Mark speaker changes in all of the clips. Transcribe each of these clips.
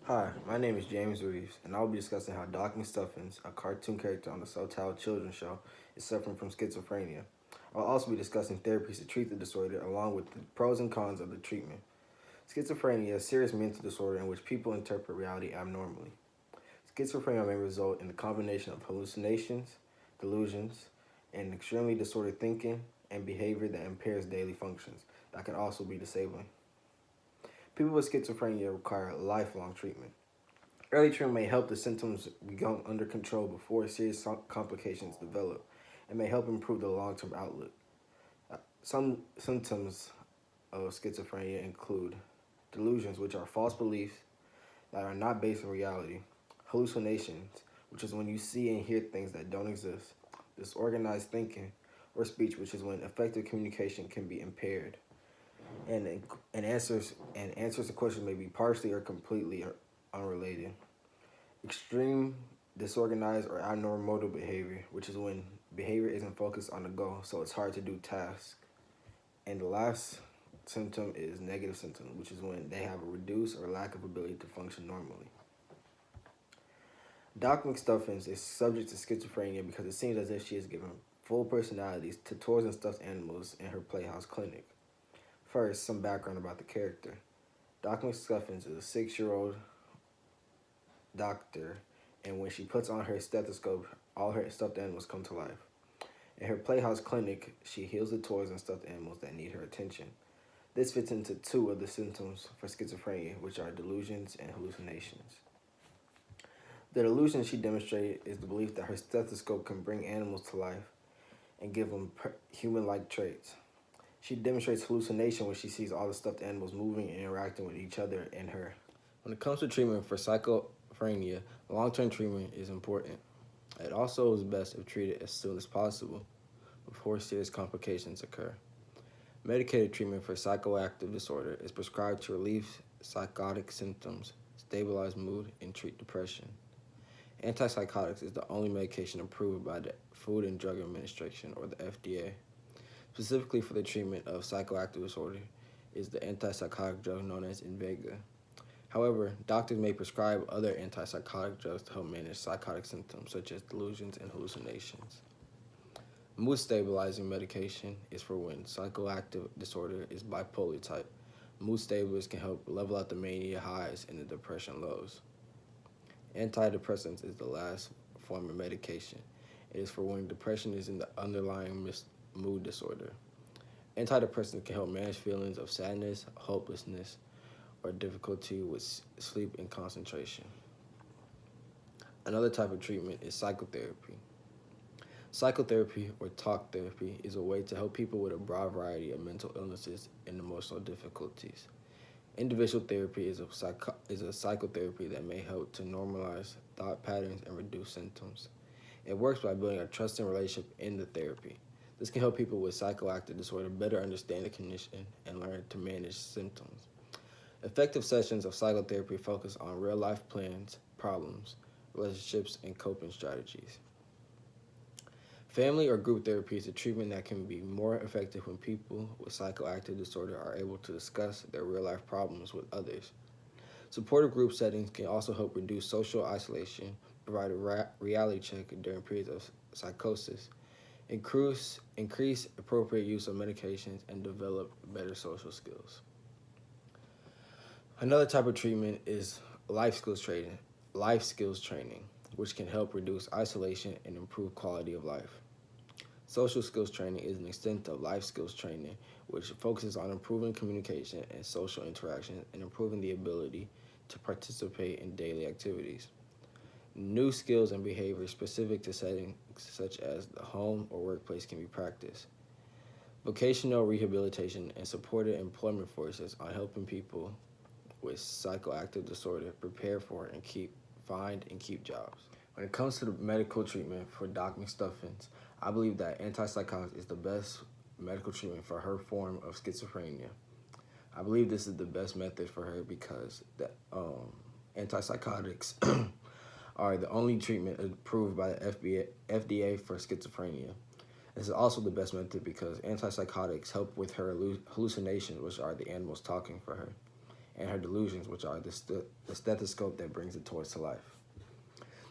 Speaker 1: Hi, my name is James Reeves, and I will be discussing how Doc McStuffins, a cartoon character on the Soul children's show, is suffering from schizophrenia. I'll also be discussing therapies to treat the disorder, along with the pros and cons of the treatment. Schizophrenia is a serious mental disorder in which people interpret reality abnormally. Schizophrenia may result in the combination of hallucinations, delusions, and extremely disordered thinking and behavior that impairs daily functions. That can also be disabling. People with schizophrenia require lifelong treatment. Early treatment may help the symptoms become under control before serious complications develop and may help improve the long term outlook. Some symptoms of schizophrenia include delusions, which are false beliefs that are not based in reality, hallucinations, which is when you see and hear things that don't exist, disorganized thinking, or speech, which is when effective communication can be impaired, and answers to questions may be partially or completely unrelated. Extreme disorganized or abnormal motor behavior, which is when behavior isn't focused on the goal, so it's hard to do tasks. And the last symptom is negative symptom, which is when they have a reduced or lack of ability to function normally. Doc McStuffins is subject to schizophrenia because it seems as if she is given full personalities to toys and stuffed animals in her playhouse clinic. First, some background about the character. Doc McStuffins is a 6-year-old doctor, and when she puts on her stethoscope, all her stuffed animals come to life. In her playhouse clinic, she heals the toys and stuffed animals that need her attention. This fits into two of the symptoms for schizophrenia, which are delusions and hallucinations. The delusion she demonstrated is the belief that her stethoscope can bring animals to life and give them human like traits. She demonstrates hallucination when she sees all the stuffed animals moving and interacting with each other and her. When it comes to treatment for schizophrenia, long term treatment is important. It also is best if treated as soon as possible before serious complications occur. Medicated treatment for psychoactive disorder is prescribed to relieve psychotic symptoms, stabilize mood, and treat depression. Antipsychotics is the only medication approved by the Food and Drug Administration, or the FDA. Specifically for the treatment of psychoactive disorder is the antipsychotic drug known as Invega. However, doctors may prescribe other antipsychotic drugs to help manage psychotic symptoms such as delusions and hallucinations. Mood stabilizing medication is for when psychoactive disorder is bipolar type. Mood stabilizers can help level out the mania highs and the depression lows. Antidepressants is the last form of medication. It is for when depression is in the underlying mood disorder. Antidepressants can help manage feelings of sadness, hopelessness, or difficulty with sleep and concentration. Another type of treatment is psychotherapy. Psychotherapy, or talk therapy, is a way to help people with a broad variety of mental illnesses and emotional difficulties. Individual therapy is a psychotherapy that may help to normalize thought patterns and reduce symptoms. It works by building a trusting relationship in the therapy. This can help people with psychoactive disorder better understand the condition and learn to manage symptoms. Effective sessions of psychotherapy focus on real life plans, problems, relationships, and coping strategies. Family or group therapy is a treatment that can be more effective when people with psychoactive disorder are able to discuss their real life problems with others. Supportive group settings can also help reduce social isolation, provide a reality check during periods of psychosis, increase appropriate use of medications, and develop better social skills. Another type of treatment is life skills training, which can help reduce isolation and improve quality of life. Social skills training is an extent of life skills training, which focuses on improving communication and social interaction and improving the ability to participate in daily activities. New skills and behaviors specific to settings such as the home or workplace can be practiced. Vocational rehabilitation and supported employment forces on helping people with psychoactive disorder prepare for and find and keep jobs. When it comes to the medical treatment for Doc McStuffins, I believe that antipsychotics is the best medical treatment for her form of schizophrenia. I believe this is the best method for her because antipsychotics are the only treatment approved by the FDA for schizophrenia. This is also the best method because antipsychotics help with her hallucinations, which are the animals talking for her. and her delusions, which are the stethoscope that brings the toys to life.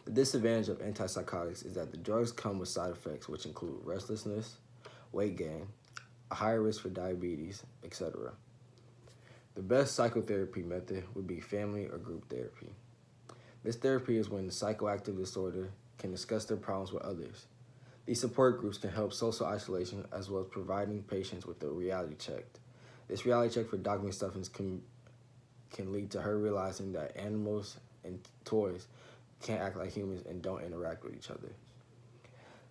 Speaker 1: The disadvantage of antipsychotics is that the drugs come with side effects, which include restlessness, weight gain, a higher risk for diabetes, etc. The best psychotherapy method would be family or group therapy. This therapy is when the psychoactive disorder can discuss their problems with others. These support groups can help social isolation as well as providing patients with a reality check. This reality check for Dr. McStuffins can lead to her realizing that animals and toys can't act like humans and don't interact with each other.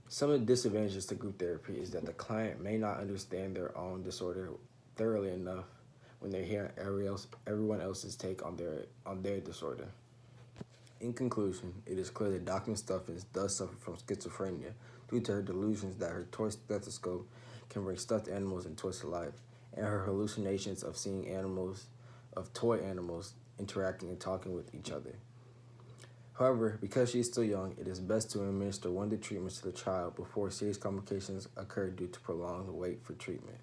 Speaker 1: Some of the disadvantages to group therapy is that the client may not understand their own disorder thoroughly enough when they hear everyone else's take on their disorder. In conclusion, it is clear that Dr. Stuffins does suffer from schizophrenia due to her delusions that her toy stethoscope can bring stuffed animals and toys to life, and her hallucinations of seeing toy animals interacting and talking with each other. However, because she is still young, it is best to administer one of the treatments to the child before serious complications occur due to prolonged wait for treatment.